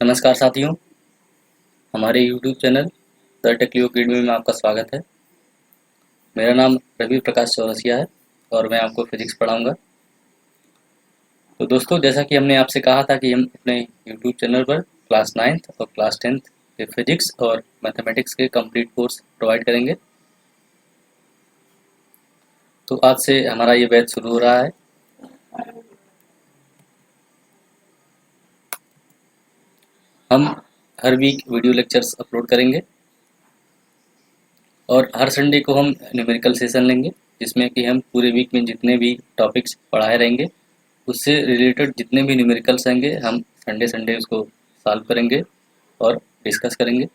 नमस्कार साथियों, हमारे YouTube चैनल द टेक्लियो अकेडमी में आपका स्वागत है। मेरा नाम रवि प्रकाश चौरसिया है और मैं आपको फिजिक्स पढ़ाऊंगा। तो दोस्तों, जैसा कि हमने आपसे कहा था कि हम अपने YouTube चैनल पर क्लास 9th और क्लास 10th के फिजिक्स और मैथमेटिक्स के कंप्लीट कोर्स प्रोवाइड करेंगे। तो आज से हमारा ये बैच शुरू हो रहा है। हम हर वीक वीडियो लेक्चर्स अपलोड करेंगे और हर संडे को हम न्यूमेरिकल सेशन लेंगे, जिसमें कि हम पूरे वीक में जितने भी टॉपिक्स पढ़ाए रहेंगे उससे रिलेटेड जितने भी न्यूमेरिकल्स रहेंगे हम संडे संडे उसको सॉल्व करेंगे और डिस्कस करेंगे।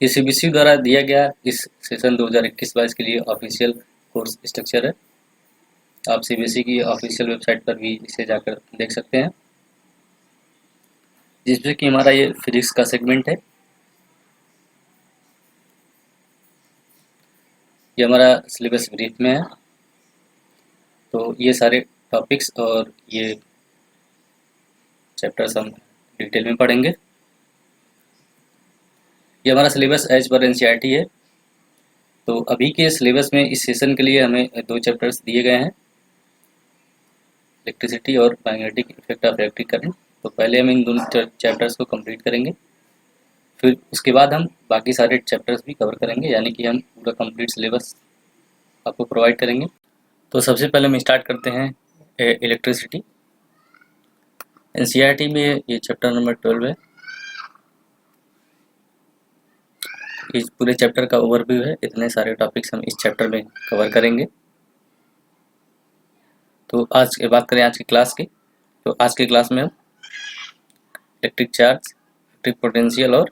ये सीबीएसई द्वारा दिया गया इस सेशन 2021-22 के लिए ऑफिशियल कोर्स स्ट्रक्चर है। आप सीबीएसई की ऑफिशियल वेबसाइट पर भी इसे जाकर देख सकते हैं, जिसमें कि हमारा ये फिजिक्स का सेगमेंट है। ये हमारा सिलेबस ब्रीफ में है, तो ये सारे टॉपिक्स और ये चैप्टर्स हम डिटेल में पढ़ेंगे। ये हमारा सिलेबस एज पर एनसीईआरटी है। तो अभी के सिलेबस में इस सेशन के लिए हमें 2 चैप्टर्स दिए गए हैं, इलेक्ट्रिसिटी और magnetic effect of electric current. तो पहले हम इन दोनों चैप्टर्स को कंप्लीट करेंगे, फिर उसके बाद हम बाकी सारे चैप्टर्स भी कवर करेंगे, यानी कि हम पूरा कंप्लीट सिलेबस आपको प्रोवाइड करेंगे। तो सबसे पहले हम स्टार्ट करते हैं इलेक्ट्रिसिटी। एनसीईआरटी में ये चैप्टर नंबर 12 है। इस पूरे चैप्टर का ओवरव्यू है, इतने सारे टॉपिक्स हम इस चैप्टर में कवर करेंगे। तो आज की बात करें आज की क्लास की, तो आज की क्लास में हम इलेक्ट्रिक चार्ज, इलेक्ट्रिक पोटेंशियल और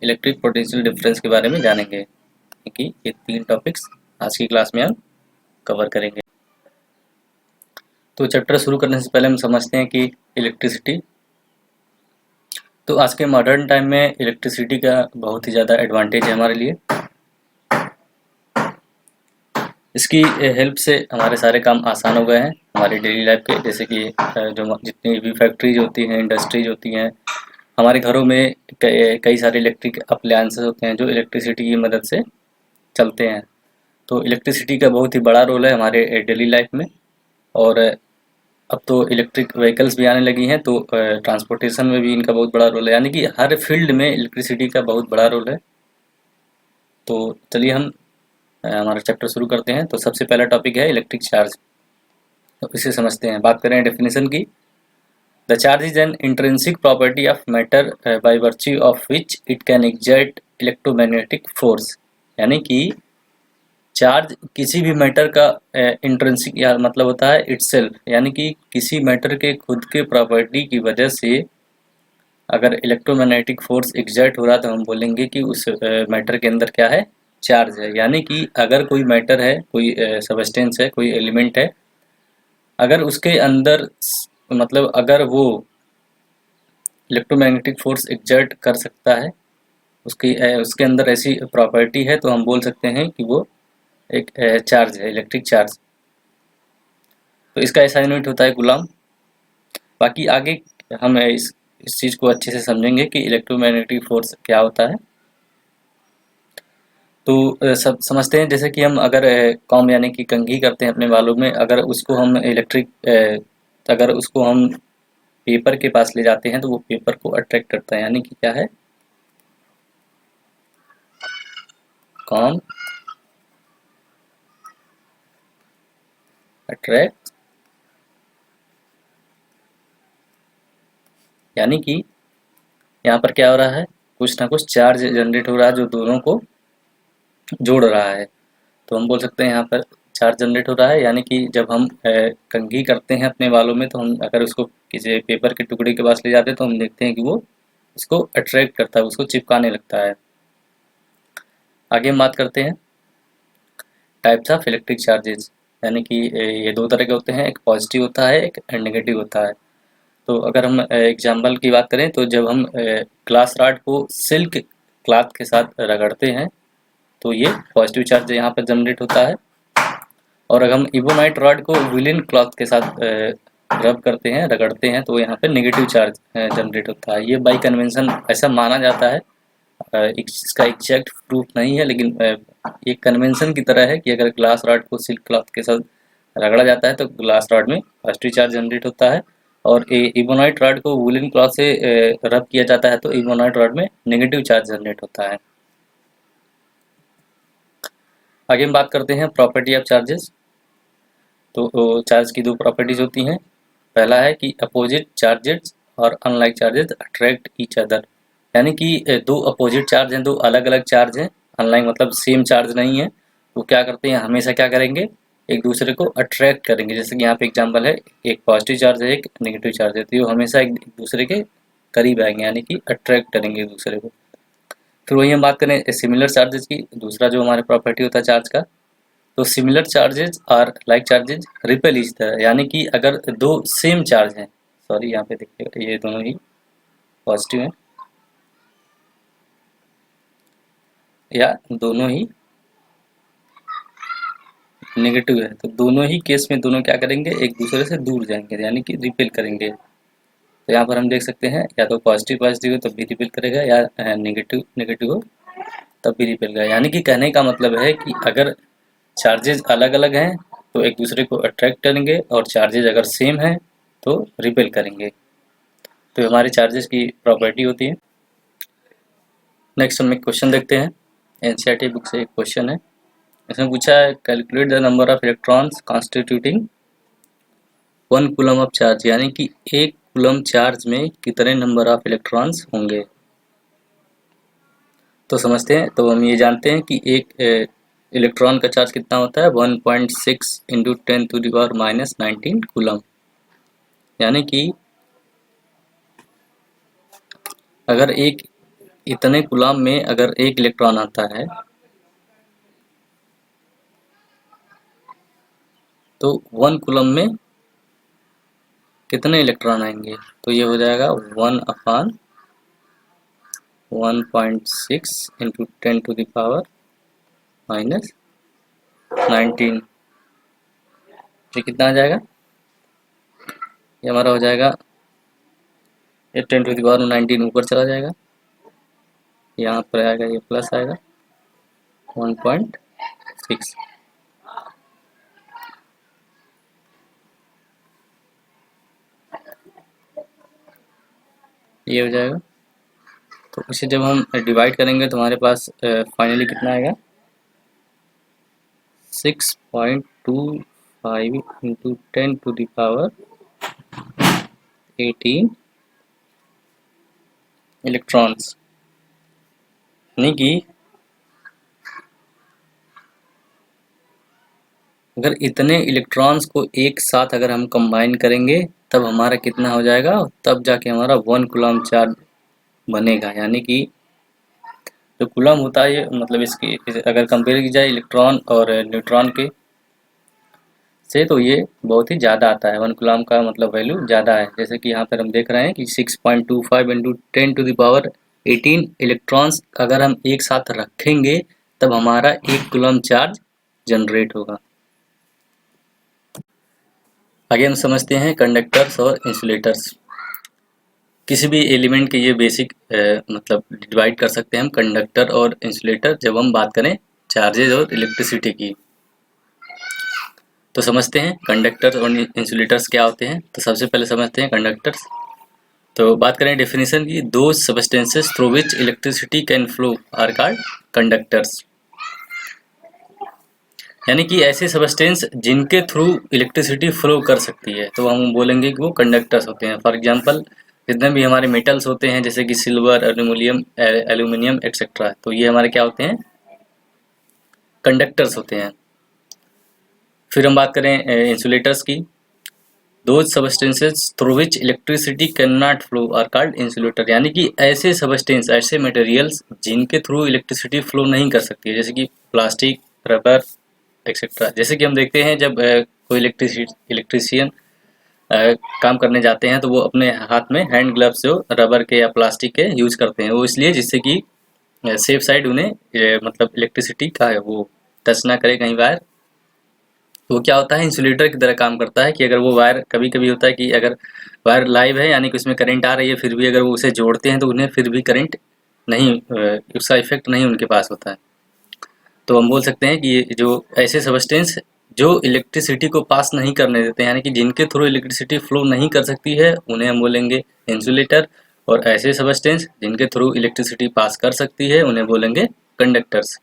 इलेक्ट्रिक पोटेंशियल डिफरेंस के बारे में जानेंगे, क्योंकि ये 3 टॉपिक्स आज की क्लास में हम कवर करेंगे। तो चैप्टर शुरू करने से पहले हम समझते हैं कि इलेक्ट्रिसिटी, तो आज के मॉडर्न टाइम में इलेक्ट्रिसिटी का बहुत ही ज़्यादा एडवांटेज है हमारे लिए। इसकी हेल्प से हमारे सारे काम आसान हो गए हैं हमारे डेली लाइफ के, जैसे कि जो जितनी भी फैक्ट्रीज होती हैं, इंडस्ट्रीज होती हैं, हमारे घरों में कई सारे इलेक्ट्रिक अप्लायंसेस होते हैं जो इलेक्ट्रिसिटी की मदद से चलते हैं। तो इलेक्ट्रिसिटी का बहुत ही बड़ा रोल है हमारे डेली लाइफ में। और अब तो इलेक्ट्रिक व्हीकल्स भी आने लगी हैं, तो ट्रांसपोर्टेशन में भी इनका बहुत बड़ा रोल है, यानी कि हर फील्ड में इलेक्ट्रिसिटी का बहुत बड़ा रोल है। तो चलिए हम हमारा चैप्टर शुरू करते हैं। तो सबसे पहला टॉपिक है इलेक्ट्रिक चार्ज, तो इसे समझते हैं। बात करें डेफिनेशन की, the charge is an intrinsic property of matter by virtue of which it can exert electromagnetic force, यानी कि चार्ज किसी भी मैटर का इंट्रिंसिक या मतलब होता है इटसेल्फ, यानी कि किसी मैटर के खुद के प्रॉपर्टी की वजह से अगर इलेक्ट्रोमैग्नेटिक फोर्स एक्सर्ट हो रहा है तो हम बोलेंगे कि उस मैटर के अंदर क्या है, चार्ज है। यानी कि अगर कोई मैटर है, कोई सबस्टेंस है, कोई एलिमेंट है, अगर उसके अंदर मतलब अगर वो इलेक्ट्रोमैग्नेटिक फोर्स एक्सर्ट कर सकता है, उसके अंदर ऐसी प्रॉपर्टी है, तो हम बोल सकते हैं कि वो एक चार्ज है, इलेक्ट्रिक चार्ज। तो इसका ऐसा यूनिट होता है कूलम। बाकी आगे हम इस चीज़ को अच्छे से समझेंगे कि इलेक्ट्रोमैग्नेटिक फोर्स क्या होता है। तो सब समझते हैं, जैसे कि हम अगर कॉम यानी कि कंघी करते हैं अपने बालों में, अगर उसको हम अगर उसको हम पेपर के पास ले जाते हैं तो वो पेपर को अट्रैक्ट करता है, यानी कि क्या है, कॉम अट्रैक्ट, यानी कि यहाँ पर क्या हो रहा है, कुछ ना कुछ चार्ज जनरेट हो रहा है जो दोनों को जोड़ रहा है। तो हम बोल सकते हैं यहाँ पर चार्ज जनरेट हो रहा है, यानी कि जब हम कंघी करते हैं अपने बालों में, तो हम अगर उसको किसी पेपर के टुकड़े के पास ले जाते हैं तो हम देखते हैं कि वो उसको अट्रैक्ट करता है, उसको चिपकाने लगता है। आगे हम बात करते हैं टाइप्स ऑफ इलेक्ट्रिक चार्जेज, यानी कि ये 2 तरह के होते हैं, एक पॉजिटिव होता है, एक नेगेटिव होता है। तो अगर हम एग्जाम्पल की बात करें, तो जब हम ग्लास रॉड को सिल्क क्लॉथ के साथ रगड़ते हैं तो ये पॉजिटिव चार्ज यहाँ पर जनरेट होता है। और अगर हम इबोनाइट रॉड को विलिन क्लॉथ के साथ रब करते हैं, रगड़ते हैं, तो यहाँ पे नेगेटिव चार्ज जनरेट होता है। ये बाई कन्वेंशन ऐसा माना जाता है। इसका एग्जैक्ट प्रूफ नहीं है, लेकिन एक कन्वेंशन की तरह है कि अगर ग्लास रॉड को सिल्क क्लॉथ के साथ रगड़ा जाता है तो ग्लास रॉड में पॉजिटिव चार्ज जनरेट होता है, और इबोनाइट रॉड को वुलन क्लॉथ से रब किया जाता है तो इबोनाइट रॉड में नेगेटिव चार्ज जनरेट होता है। आगे हम बात करते हैं प्रॉपर्टी ऑफ चार्जेस। तो चार्ज की दो प्रॉपर्टीज होती हैं। पहला है कि अपोजिट चार्जेस और unlike charges attract each other, यानी कि दो अपोजिट चार्ज हैं, दो अलग अलग चार्ज हैं, अनलाइक मतलब सेम चार्ज नहीं है, तो क्या करते हैं, हमेशा क्या करेंगे, एक दूसरे को अट्रैक्ट करेंगे। जैसे कि यहाँ पे एग्जांपल है, एक पॉजिटिव चार्ज है, एक नेगेटिव चार्ज है, तो ये हमेशा एक दूसरे के करीब आएंगे, यानी कि अट्रैक्ट करेंगे एक दूसरे को। फिर वही हम बात करें सिमिलर चार्जेस की, दूसरा जो हमारे प्रॉपर्टी होता है चार्ज का, तो सिमिलर चार्जेस और like charges repel each other, यानी कि अगर दो सेम चार्ज हैं, सॉरी यहाँ पे देखिए ये दोनों ही पॉजिटिव हैं या दोनों ही नेगेटिव है, तो दोनों ही केस में दोनों क्या करेंगे, एक दूसरे से दूर जाएंगे, यानी कि रिपेल करेंगे। तो यहाँ पर हम देख सकते हैं, या तो पॉजिटिव पॉजिटिव हो तब भी रिपेल करेगा, या नेगेटिव नेगेटिव हो तब भी रिपेल करेगा। यानी कि कहने का मतलब है कि अगर चार्जेस अलग अलग हैं तो एक दूसरे को अट्रैक्ट करेंगे, और चार्जेस अगर सेम हैं तो रिपेल करेंगे। तो हमारे चार्जेस की प्रॉपर्टी होती है। नेक्स्ट हम एक क्वेश्चन देखते हैं, एनसीईआरटी बुक से एक क्वेश्चन है। इसमें पूछा है, calculate the number of electrons constituting 1 coulomb of charge, यानी कि 1 कूलम चार्ज में कितने नंबर ऑफ इलेक्ट्रॉन्स होंगे। तो समझते हैं, तो हम ये जानते हैं कि एक इलेक्ट्रॉन का चार्ज कितना होता है, 1.6 इंटू 10⁻⁻19 कूलम, यानी कि अगर एक इतने कूलम में अगर एक इलेक्ट्रॉन आता है तो 1 कूलम में कितने इलेक्ट्रॉन आएंगे, तो ये हो जाएगा 1/1.6 इंटू 10⁻⁻19, ये कितना आ जाएगा, ये हमारा हो जाएगा, ये 10⁻⁻19 ऊपर चला जाएगा, यहाँ पर आएगा, ये प्लस आएगा 1.6, ये हो जाएगा। तो इसे जब हम डिवाइड करेंगे तो हमारे पास फाइनली कितना आएगा, 6.25 इंटू 10⁻18 इलेक्ट्रॉन्स, यानी कि अगर इतने इलेक्ट्रॉन्स को एक साथ अगर हम कंबाइन करेंगे तब हमारा कितना हो जाएगा, तब जाके हमारा 1 कूलम चार्ज बनेगा। यानी कि जो कूलम होता है, ये मतलब इसकी अगर कंपेयर की जाए इलेक्ट्रॉन और न्यूट्रॉन के से, तो ये बहुत ही ज़्यादा आता है, 1 कूलम का मतलब वैल्यू ज़्यादा है। जैसे कि यहाँ पर हम देख रहे हैं कि 6.25 इंटू 10⁻18 इलेक्ट्रॉन्स अगर हम एक साथ रखेंगे तब हमारा 1 कूलम चार्ज जनरेट होगा। आगे हम समझते हैं कंडक्टर्स और इंसुलेटर्स। किसी भी एलिमेंट के ये बेसिक मतलब डिवाइड कर सकते हैं हम कंडक्टर और इंसुलेटर, जब हम बात करें चार्जेज और इलेक्ट्रिसिटी की। तो समझते हैं कंडक्टर्स और इंसुलेटर्स क्या होते हैं। तो सबसे पहले समझते हैं कंडक्टर्स। तो बात करें डेफिनेशन की, the substances through which electricity can flow are called conductors, यानी कि ऐसे सबस्टेंस जिनके थ्रू इलेक्ट्रिसिटी फ्लो कर सकती है तो हम बोलेंगे कि वो कंडक्टर्स होते हैं। फॉर एग्जांपल जितने भी हमारे मेटल्स होते हैं जैसे कि सिल्वर, एल्यूमिनियम एक्सेट्रा, तो ये हमारे क्या होते हैं, कंडक्टर्स होते हैं। फिर हम बात करें इंसुलेटर्स की, the substances through which electricity can not flow are called insulator, यानी कि ऐसे सबस्टेंस, ऐसे मटेरियल्स जिनके थ्रू इलेक्ट्रिसिटी फ्लो नहीं कर सकती है, जैसे कि प्लास्टिक, रबर एक्सेट्रा। जैसे कि हम देखते हैं जब कोई इलेक्ट्रीशियन काम करने जाते हैं तो वो अपने हाथ में हैंड ग्लव्स जो रबर के या प्लास्टिक के यूज करते हैं, वो इसलिए जिससे कि सेफ साइड उन्हें मतलब इलेक्ट्रिसिटी का है वो टच ना करे कहीं वायर तो वो क्या होता है, इंसुलेटर की तरह काम करता है कि अगर वो वायर, कभी कभी होता है कि अगर वायर लाइव है यानी कि उसमें करंट आ रही है, फिर भी अगर वो उसे जोड़ते हैं तो उन्हें फिर भी करंट नहीं, उसका इफेक्ट नहीं उनके पास होता है। तो हम बोल सकते हैं कि ये जो ऐसे सबस्टेंस जो इलेक्ट्रिसिटी को पास नहीं करने देते हैं, यानी कि जिनके थ्रू इलेक्ट्रिसिटी फ्लो नहीं कर सकती है, उन्हें हम बोलेंगे इंसुलेटर। और ऐसे सबस्टेंस जिनके थ्रू इलेक्ट्रिसिटी पास कर सकती है, उन्हें बोलेंगे कंडक्टर्स।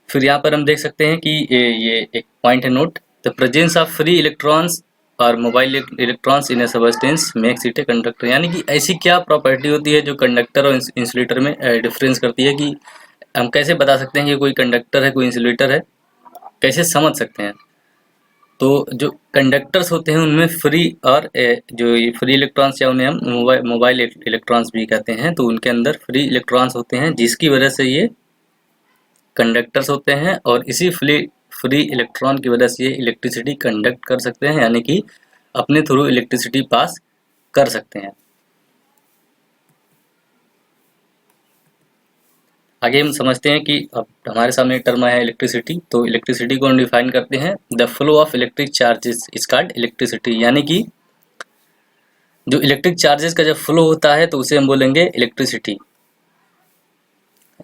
फिर यहाँ पर हम देख सकते हैं कि ये एक पॉइंट है note, the presence of free electrons और mobile electrons in a substance makes it a conductor. यानी कि ऐसी क्या प्रॉपर्टी होती है जो कंडक्टर और इंसुलेटर में डिफरेंस करती है, कि हम कैसे बता सकते हैं कि कोई कंडक्टर है कोई इंसुलेटर है, कैसे समझ सकते हैं। तो जो कंडक्टर्स होते हैं उनमें फ्री और जो ये फ्री इलेक्ट्रॉन्स, या उन्हें हम मोबाइल इलेक्ट्रॉन्स भी कहते हैं, तो उनके अंदर फ्री इलेक्ट्रॉन्स होते हैं जिसकी वजह से ये कंडक्टर्स होते हैं। और इसी फ्री इलेक्ट्रॉन की वजह से ये इलेक्ट्रिसिटी कंडक्ट कर सकते हैं, यानी कि अपने थ्रू इलेक्ट्रिसिटी पास कर सकते हैं। आगे हम समझते हैं कि अब हमारे सामने टर्म है इलेक्ट्रिसिटी। तो इलेक्ट्रिसिटी को हम डिफाइन करते हैं, the flow of electric charges is called electricity. यानी कि जो इलेक्ट्रिक चार्जेस का जब फ्लो होता है तो उसे हम बोलेंगे इलेक्ट्रिसिटी।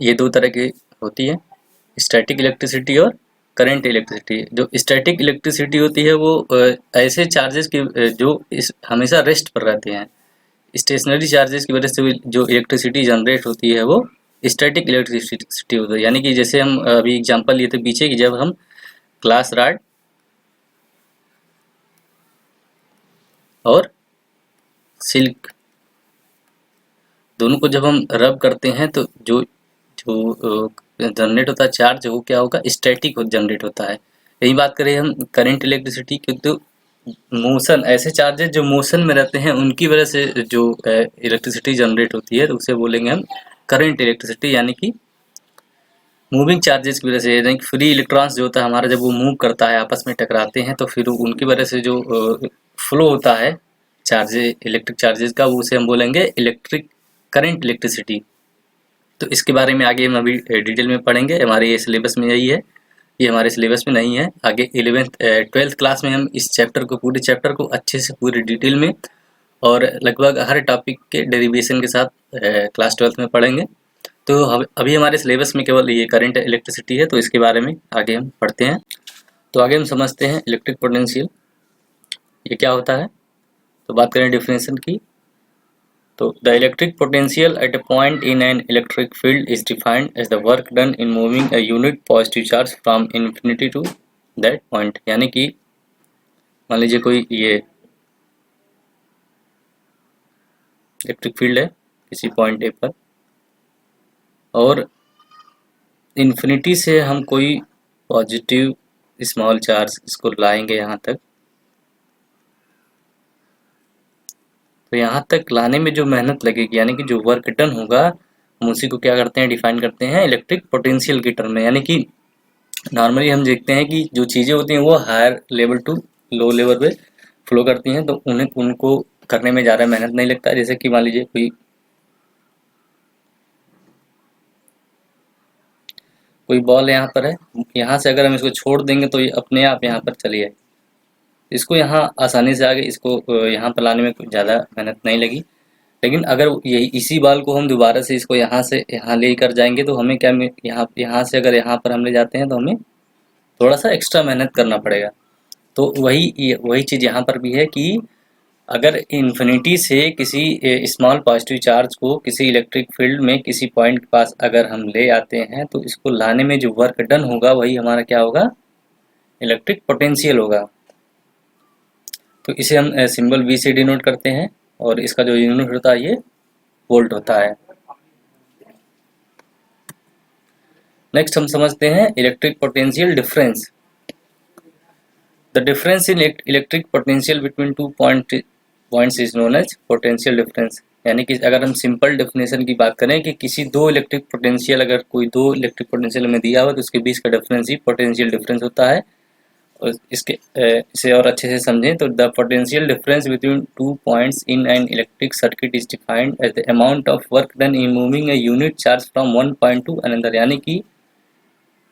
ये दो तरह की होती है, स्टैटिक इलेक्ट्रिसिटी और करंट इलेक्ट्रिसिटी। जो स्टैटिक इलेक्ट्रिसिटी होती है वो ऐसे चार्जेस की जो हमेशा रेस्ट पर रहते हैं, स्टेशनरी चार्जेस की वजह से जो इलेक्ट्रिसिटी जनरेट होती है वो स्टैटिक इलेक्ट्रिसिटी होती है। यानी कि जैसे हम अभी एग्जांपल लिए थे पीछे कि जब हम ग्लास रॉड और सिल्क दोनों को जब हम रब करते हैं तो जो जो जनरेट होता है चार्ज, वो क्या होगा, स्टैटिक जनरेट होता है। यही बात करें हम करंट इलेक्ट्रिसिटी की, तो मोशन, ऐसे चार्जेस जो मोशन में रहते हैं उनकी वजह से जो इलेक्ट्रिसिटी जनरेट होती है तो उसे बोलेंगे हम करंट इलेक्ट्रिसिटी। यानी कि मूविंग चार्जेस की वजह से, यानी फ्री इलेक्ट्रॉन्स जो होता है हमारा, जब वो मूव करता है आपस में टकराते हैं तो फिर उनकी वजह से जो फ्लो होता है चार्जेस, इलेक्ट्रिक चार्जेस का, वो उसे हम बोलेंगे इलेक्ट्रिक करंट इलेक्ट्रिसिटी। तो इसके बारे में आगे हम अभी डिटेल में पढ़ेंगे, हमारे ये सिलेबस में यही है, ये हमारे सिलेबस में नहीं है। आगे 12th क्लास में हम इस चैप्टर को, पूरे चैप्टर को अच्छे से पूरी डिटेल में और लगभग हर टॉपिक के डेरिवेशन के साथ क्लास 12th में पढ़ेंगे। तो अभी हमारे सिलेबस में केवल ये करंट इलेक्ट्रिसिटी है, तो इसके बारे में आगे हम पढ़ते हैं। तो आगे हम समझते हैं इलेक्ट्रिक पोटेंशियल, ये क्या होता है। तो बात करें डिफिनेशन की, तो the electric potential at a point in an electric field is defined as the work done in moving a unit positive charge from infinity to that point. यानी कि मान लीजिए कोई ये इलेक्ट्रिक फील्ड है किसी पॉइंट ए पर, और इन्फिनिटी से हम कोई पॉजिटिव स्मॉल चार्ज इसको लाएंगे यहाँ तक, तो यहाँ तक लाने में जो मेहनत लगेगी, यानी कि जो वर्क डन होगा, हम उसी को क्या करते हैं, डिफाइन करते हैं इलेक्ट्रिक पोटेंशियल के टर्म में। यानी कि नॉर्मली हम देखते हैं कि जो चीज़ें होती हैं वो higher level to low level पे फ्लो करती हैं, तो उनको करने में ज़्यादा मेहनत नहीं लगता। जैसे कि मान लीजिए कोई बॉल यहाँ पर है, यहाँ से अगर हम इसको छोड़ देंगे तो ये अपने आप यहाँ पर चली जाए, इसको यहाँ आसानी से आगे इसको यहाँ पर लाने में कुछ ज़्यादा मेहनत नहीं लगी। लेकिन अगर यही इसी बॉल को हम दोबारा से इसको यहाँ से यहाँ ले कर जाएंगे तो हमें क्या, यहाँ से अगर यहाँ पर हम ले जाते हैं तो हमें थोड़ा सा एक्स्ट्रा मेहनत करना पड़ेगा। तो वही चीज़ यहाँ पर भी है कि अगर इन्फिनिटी से किसी स्मॉल पॉजिटिव चार्ज को किसी इलेक्ट्रिक फील्ड में किसी पॉइंट के पास अगर हम ले आते हैं तो इसको लाने में जो वर्क डन होगा वही हमारा क्या होगा, इलेक्ट्रिक पोटेंशियल होगा। तो इसे हम सिंबल V से डिनोट करते हैं, और इसका जो यूनिट होता है ये वोल्ट होता है। नेक्स्ट हम समझते हैं electric potential difference. The difference in electric potential between two points is known as potential difference. यानी कि अगर हम सिंपल डेफिनेशन की बात करें कि किसी दो इलेक्ट्रिक पोटेंशियल, अगर कोई दो इलेक्ट्रिक पोटेंशियल में दिया हुआ तो उसके बीच का डिफरेंस ही पोटेंशियल डिफरेंस होता है। और इसे और अच्छे से समझें तो the potential difference between two points in an electric circuit is defined as the amount of work done in moving a unit charge from one point to another. यानी कि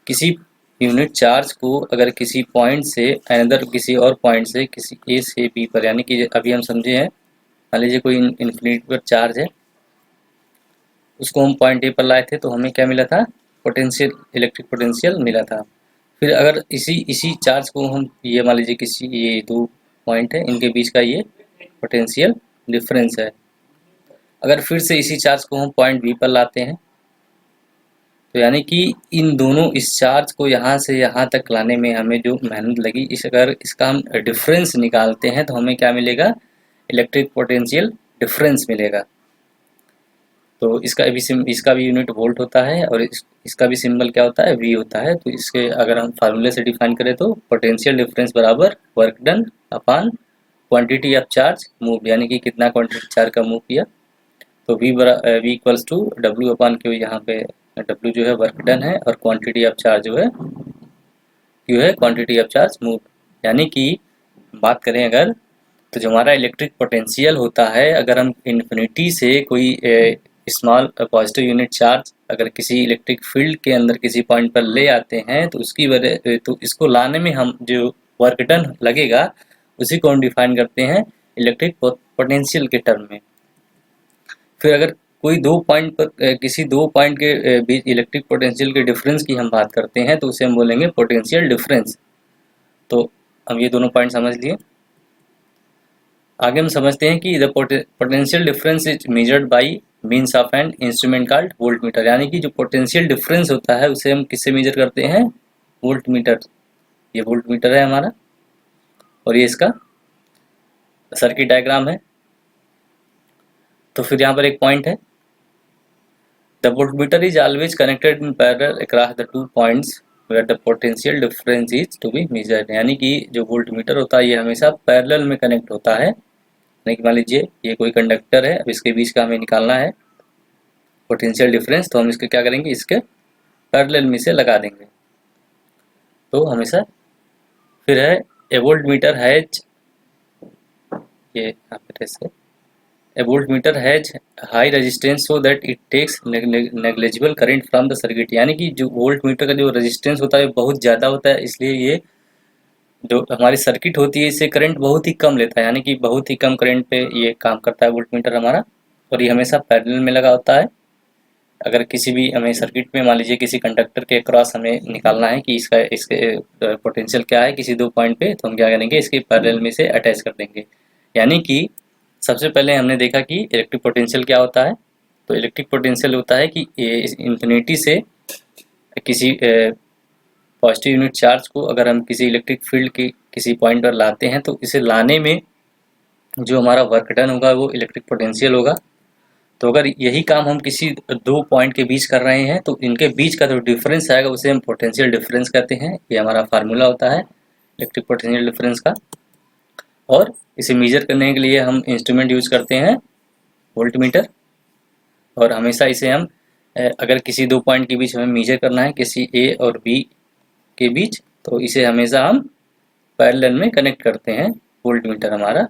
किसी यूनिट चार्ज को अगर किसी पॉइंट से another किसी और point से किसी ए से बी पर, यानी कि अभी हम समझे हैं, मान लीजिए कोई इन्फिनिटी पर चार्ज है, उसको हम पॉइंट ए पर लाए थे तो हमें क्या मिला था, पोटेंशियल, इलेक्ट्रिक पोटेंशियल मिला था। फिर अगर इसी इसी चार्ज को हम, ये मान लीजिए किसी, ये दो पॉइंट है, इनके बीच का ये पोटेंशियल डिफरेंस है। अगर फिर से इसी चार्ज को हम पॉइंट बी पर लाते हैं तो यानी कि इन दोनों, इस चार्ज को यहाँ से यहाँ तक लाने में हमें जो मेहनत लगी, इस अगर इसका हम डिफरेंस निकालते हैं तो हमें क्या मिलेगा, इलेक्ट्रिक पोटेंशियल डिफरेंस मिलेगा। तो इसका भी यूनिट वोल्ट होता है और इसका भी सिंबल क्या होता है, वी होता है। तो इसके अगर हम फार्मूले से डिफाइन करें तो पोटेंशियल डिफरेंस बराबर work done upon quantity of charge move, यानी कि कितना क्वांटिटी चार्ज का मूव किया। तो V equals to W upon Q, यहाँ पे डब्ल्यू जो है वर्क डन है और क्वांटिटी ऑफ चार्ज जो है क्यू है क्वांटिटी ऑफ चार्ज मूव। यानी कि बात करें अगर, तो जो हमारा इलेक्ट्रिक पोटेंशियल होता है, अगर हम इन्फिनिटी से कोई स्मॉल पॉजिटिव यूनिट चार्ज अगर किसी इलेक्ट्रिक फील्ड के अंदर किसी पॉइंट पर ले आते हैं तो उसकी वजह, तो इसको लाने में हम जो वर्क डन लगेगा उसी को हम डिफाइन करते हैं इलेक्ट्रिक पोटेंशियल के टर्म में। फिर अगर कोई दो पॉइंट पर किसी दो पॉइंट के बीच इलेक्ट्रिक पोटेंशियल के डिफरेंस की हम बात करते हैं तो उसे हम बोलेंगे पोटेंशियल डिफरेंस। तो हम ये दोनों पॉइंट समझ लिए। आगे हम समझते हैं कि the potential difference is measured by means of an instrument called volt meter. यानी कि जो पोटेंशियल डिफरेंस होता है उसे हम किससे मेजर करते हैं, वोल्ट मीटर। ये वोल्ट मीटर है हमारा और ये इसका सर्किट डायग्राम है। तो फिर यहाँ पर एक पॉइंट है, the voltmeter is always connected in parallel across the two points where the potential difference is to be measured. यानी कि जो वोल्टमीटर होता है ये हमेशा पैरेलल में कनेक्ट होता है। यानी कि मान लीजिए ये कोई कंडक्टर है, अब इसके बीच का हमें निकालना है पोटेंशियल डिफरेंस, तो हम इसके क्या करेंगे, इसके पैरेलल में से लगा देंगे। तो हमेशा फिर है ए वोल्टमीटर हैज, ये यहाँ पे से A voltmeter has high resistance so that it takes negligible current from the circuit। यानी कि जो वोल्ट मीटर का जो रेजिस्टेंस होता है बहुत ज़्यादा होता है, इसलिए ये जो हमारी सर्किट होती है इससे करंट बहुत ही कम लेता है। यानी कि बहुत ही कम करंट पे ये काम करता है वोल्ट मीटर हमारा, और ये हमेशा पैरेलल में लगा होता है। अगर किसी भी हमें सर्किट में मान लीजिए किसी कंडक्टर के क्रॉस हमें निकालना है कि इसके पोटेंशियल क्या है किसी दो पॉइंट पे, तो हम क्या करेंगे, इसके पैरेलल में से अटैच कर देंगे। यानी कि सबसे पहले हमने देखा कि इलेक्ट्रिक पोटेंशियल क्या होता है। तो इलेक्ट्रिक पोटेंशियल होता है कि इन्फिनिटी से किसी पॉजिटिव यूनिट चार्ज को अगर हम किसी इलेक्ट्रिक फील्ड के किसी पॉइंट पर लाते हैं तो इसे लाने में जो हमारा वर्क डन होगा वो इलेक्ट्रिक पोटेंशियल होगा। तो अगर यही काम हम किसी दो पॉइंट के बीच कर रहे हैं तो इनके बीच का जो डिफरेंस आएगा उसे हम पोटेंशियल डिफरेंस कहते हैं। ये हमारा फार्मूला होता है इलेक्ट्रिक पोटेंशियल डिफरेंस का। और इसे मेजर करने के लिए हम इंस्ट्रूमेंट यूज करते हैं वोल्ट मीटर। और हमेशा इसे हम अगर किसी दो पॉइंट के बीच हमें मेजर करना है किसी ए और बी के बीच, तो इसे हमेशा हम पैरेलल में कनेक्ट करते हैं। वोल्ट मीटर हमारा,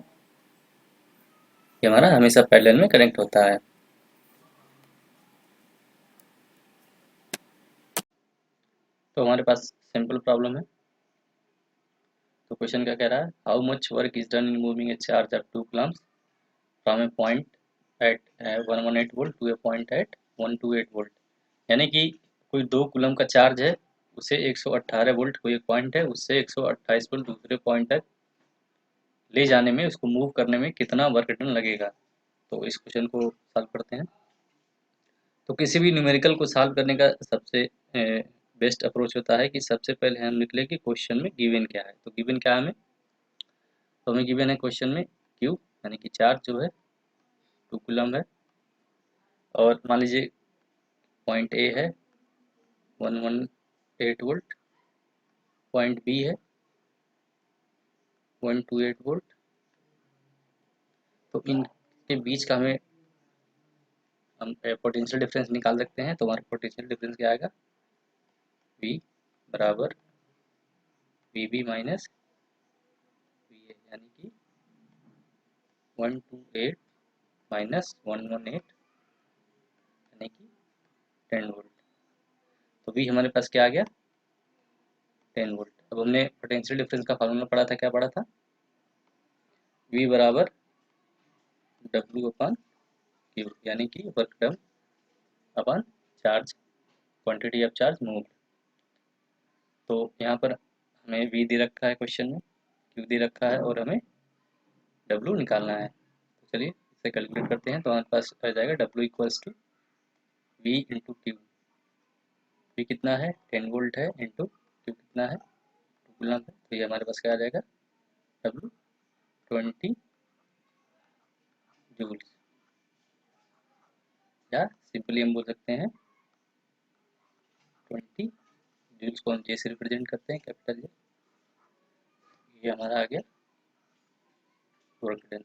ये हमारा हमेशा पैरेलल में कनेक्ट होता है। तो हमारे पास सिंपल प्रॉब्लम है। तो क्वेश्चन क्या कह रहा है, how much work is done in moving a charge of 2 coulombs from a point at 118 volt to a point at 128 volt. यानी कि कोई 2 कूलम का चार्ज है, उसे 118 वोल्ट कोई एक पॉइंट है, उससे 128 वोल्ट दूसरे पॉइंट तक ले जाने में, उसको मूव करने में कितना वर्क डन लगेगा। तो इस क्वेश्चन को सॉल्व करते हैं। तो किसी भी न्यूमेरिकल को सॉल्व करने का सबसे बेस्ट अप्रोच होता है कि सबसे पहले हम निकले कि क्वेश्चन में गिवन क्या है। तो गिवन क्या है हमें, तो हमें गिवन है क्वेश्चन में क्यू, यानी कि चार्ज जो है 2 कूलम है, और मान लीजिए पॉइंट ए है 118 वोल्ट, पॉइंट बी है 128 वोल्ट। तो इनके बीच का हम पोटेंशियल डिफरेंस निकाल सकते हैं। तो हमारा पोटेंशियल डिफरेंस क्या आएगा, V बराबर VB माइनस VA, यानी कि 128 माइनस 118 यानी कि 10 वोल्ट। तो V हमारे पास क्या आ गया, 10 वोल्ट। अब हमने पोटेंशियल डिफरेंस का फार्मूला पढ़ा था, क्या पढ़ा था? V बराबर W अपन Q, यानी कि work done upon charge, quantity of charge move. तो यहाँ पर हमें V दे रखा है क्वेश्चन में, Q दे रखा है और हमें W निकालना है। तो चलिए इसे कैलकुलेट करते हैं। तो हमारे पास आ जाएगा W equals to V into Q. V कितना है? 10 वोल्ट है, इंटू Q कितना है? 2 कूलम है। तो ये हमारे पास क्या आ जाएगा? W 20 जूल्स, या सिंपली हम बोल सकते हैं 20 जूल्स को हम J से रिप्रेजेंट करते हैं, कैपिटल J। ये हमारा आ गया वर्क डन।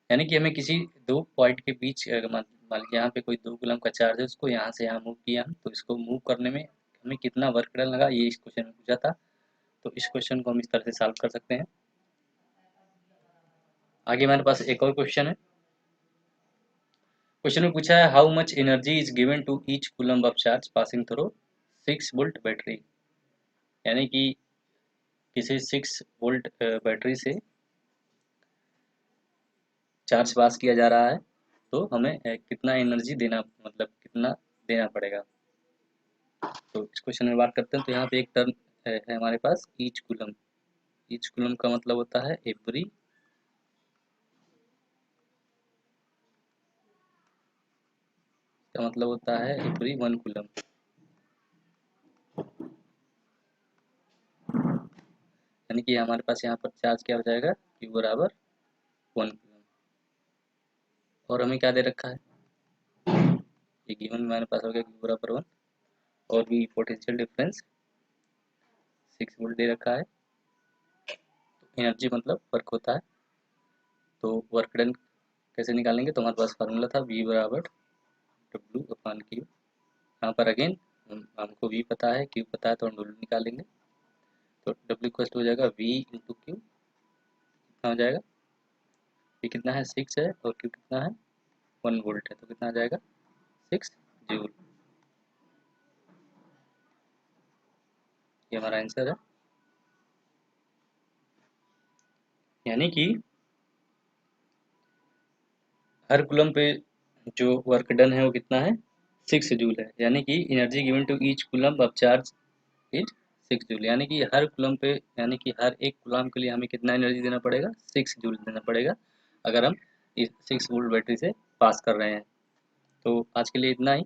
यानी कि हमें किसी दो पॉइंट के बीच, मान लीजिए यहाँ पे कोई 2 कूलम का चार्ज है, उसको यहाँ से यहाँ मूव किया हम, तो इसको मूव करने में हमें कितना वर्क डन लगा, ये इस क्वेश्चन में पूछा था। तो इस क्वेश्चन को हम इस तरह से सॉल्व कर सकते हैं। आगे हमारे पास एक और क्वेश्चन है। क्वेश्चन में पूछा है how much energy is given to each coulomb of charge passing through 6 volt battery. यानी कि किसी 6 वोल्ट बैटरी से चार्ज पास किया जा रहा है, तो हमें कितना एनर्जी देना, मतलब कितना देना पड़ेगा। तो इस क्वेश्चन में बात करते हैं। तो यहाँ पे एक टर्म है हमारे पास ईच कूलम। ईच कूलम का मतलब होता है एवरी, का मतलब होता है एवरी 1 कूलम। यानी कि हमारे पास यहाँ पर चार्ज क्या हो जाएगा? Q बराबर 1 कूलम। और हमें क्या दे रखा है? ये गिवन हमारे पास हो गया Q बराबर 1, और भी पोटेंशियल डिफरेंस 6 वोल्ट दे रखा है। तो एनर्जी मतलब वर्क होता है। तो वर्क डन कैसे निकालेंगे? तो हमारे पास फार्मूला था V बराबर W अपॉन Q। यहाँ पर अगेन हमको V पता है, Q पता है, तो हम W निकालेंगे। तो W इक्वल हो जाएगा V इंटू Q। कितना हो जाएगा? V कितना है? 6 है, और Q कितना है? 1 वोल्ट है। तो कितना आ जाएगा? 6 जूल। ये हमारा आंसर है। यानी कि हर कूलम पे जो वर्क डन है वो कितना है? 6 जूल है। यानी कि energy given to each coulomb of charge is 6 joule. यानी कि हर कूलम पे, यानी कि हर एक कूलम के लिए हमें कितना एनर्जी देना पड़ेगा? 6 जूल देना पड़ेगा, अगर हम इस 6 वोल्ट बैटरी से पास कर रहे हैं। तो आज के लिए इतना ही,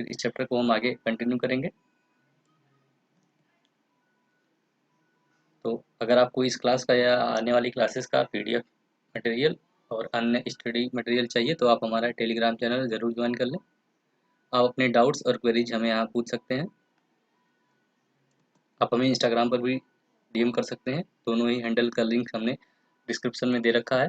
फिर इस चैप्टर को हम आगे कंटिन्यू करेंगे। तो अगर आपको इस क्लास का या आने वाली क्लासेस का PDF मटेरियल और अन्य स्टडी मटेरियल चाहिए, तो आप हमारा टेलीग्राम चैनल ज़रूर ज्वाइन कर लें। आप अपने डाउट्स और क्वेरीज हमें यहाँ पूछ सकते हैं। आप हमें इंस्टाग्राम पर भी DM कर सकते हैं। दोनों ही हैंडल का लिंक हमने डिस्क्रिप्शन में दे रखा है।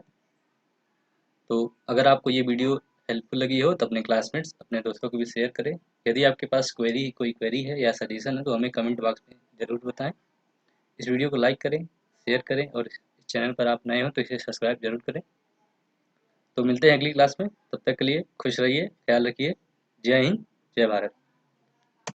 तो अगर आपको ये वीडियो हेल्पफुल लगी हो तो अपने क्लासमेट्स, अपने दोस्तों को भी शेयर करें। यदि आपके पास कोई क्वेरी है या सजेशन है, तो हमें कमेंट बॉक्स में ज़रूर बताएं। इस वीडियो को लाइक करें, शेयर करें, और इस चैनल पर आप नए हो तो इसे सब्सक्राइब जरूर करें। तो मिलते हैं अगली क्लास में। तब तक के लिए खुश रहिए, ख्याल रखिए। जय हिंद, जय भारत।